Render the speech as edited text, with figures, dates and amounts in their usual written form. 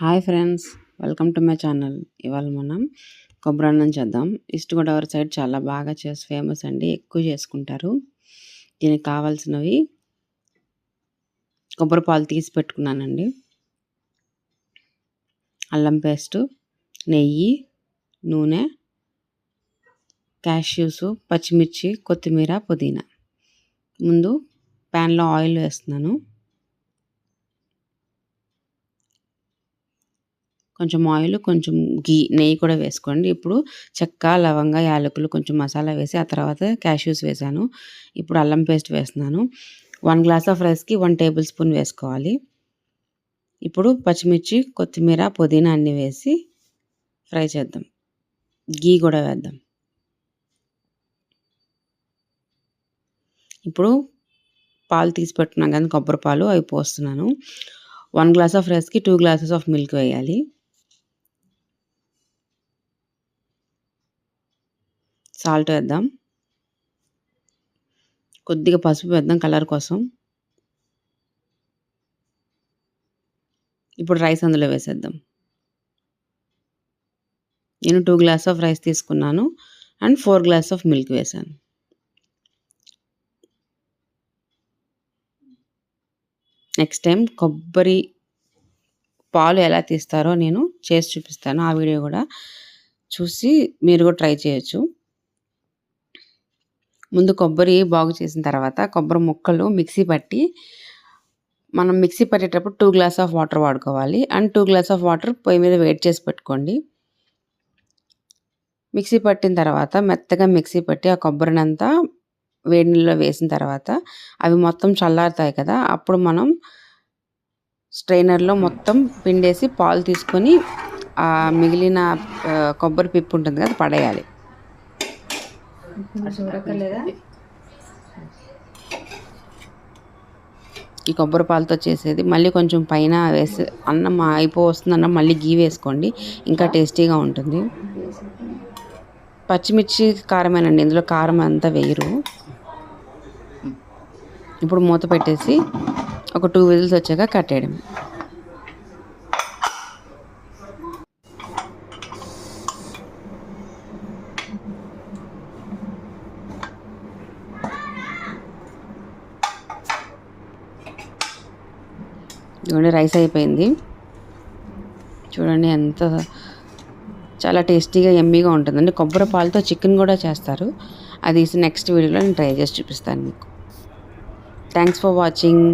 Hi friends, welcome to my channel. ఇవాళ మనం కొబ్బరి అన్నం చేద్దాం. ఈస్ట్ గోదావరి సైడ్ చాలా బాగా ఫేమస్ అండి, ఎక్కువ చేసుకుంటారు. దీనికి కావాల్సినవి కొబ్బరి పాలు తీసి పెట్టుకున్నానండి, అల్లం పేస్టు, నెయ్యి, నూనె, క్యాష్యూస్, పచ్చిమిర్చి, కొత్తిమీర, పుదీనా. ముందు ప్యాన్లో ఆయిల్ వేస్తున్నాను. కొంచెం ఆయిల్, కొంచెం నెయ్యి కూడా వేసుకోండి. ఇప్పుడు చెక్క, లవంగ, యాలకులు, కొంచెం మసాలా వేసి ఆ తర్వాత క్యాష్యూస్ వేసాను. ఇప్పుడు అల్లం పేస్ట్ వేస్తున్నాను. 1 గ్లాస్ ఆఫ్ రైస్కి 1 టేబుల్ స్పూన్ వేసుకోవాలి. ఇప్పుడు పచ్చిమిర్చి, కొత్తిమీర, పుదీనా అన్నీ వేసి ఫ్రై చేద్దాం. గీ కూడా వేద్దాం. ఇప్పుడు పాలు తీసి పెట్టుకున్నాం కానీ కొబ్బరి పాలు, అవి పోస్తున్నాను. 1 గ్లాస్ ఆఫ్ రైస్కి 2 గ్లాసెస్ ఆఫ్ మిల్క్ వేయాలి. సాల్ట్ వేద్దాం. కొద్దిగా పసుపు వేద్దాం కలర్ కోసం. ఇప్పుడు రైస్ అందులో వేసేద్దాం. నేను 2 గ్లాస్ ఆఫ్ రైస్ తీసుకున్నాను అండ్ 4 గ్లాస్ ఆఫ్ మిల్క్ వేసాను. నెక్స్ట్ టైం కొబ్బరి పాలు ఎలా తీస్తారో నేను చేసి చూపిస్తాను. ఆ వీడియో కూడా చూసి మీరు కూడా ట్రై చేయొచ్చు. ముందు కొబ్బరి బాగు చేసిన తర్వాత కొబ్బరి ముక్కలు మిక్సీ పట్టి, మనం మిక్సీ పట్టేటప్పుడు 2 గ్లాస్ ఆఫ్ వాటర్ వాడుకోవాలి. అండ్ 2 గ్లాస్ ఆఫ్ వాటర్ పొయ్యి మీద వేడి చేసి పెట్టుకోండి. మిక్సీ పట్టిన తర్వాత మెత్తగా మిక్సీ పట్టి ఆ కొబ్బరినంతా వేడి నీళ్ళలో వేసిన తర్వాత అవి మొత్తం చల్లారుతాయి కదా, అప్పుడు మనం స్ట్రైనర్లో మొత్తం పిండేసి పాలు తీసుకొని ఆ మిగిలిన కొబ్బరి పిప్పు ఉంటుంది కదా పడేయాలి. ఈ కొబ్బరి పాలతో చేసేది. మళ్ళీ కొంచెం పైన వేసి అన్నం అయిపోతుందన్న మళ్ళీ గీ వేసుకోండి, ఇంకా టేస్టీగా ఉంటుంది. పచ్చిమిర్చి కారమేనండి, ఇందులో కారం అంతా వేయరు. ఇప్పుడు మూత పెట్టేసి ఒక 2 విజిల్స్ వచ్చాక కట్టేయడం. చూడండి రైస్ అయిపోయింది. చూడండి ఎంత చాలా టేస్టీగా యమ్మీగా ఉంటుందండి. కొబ్బరి పాలతో చికెన్ కూడా చేస్తారు. అది నెక్స్ట్ వీడియోలో నేను ట్రై చేసి చూపిస్తాను మీకు. Thanks for watching.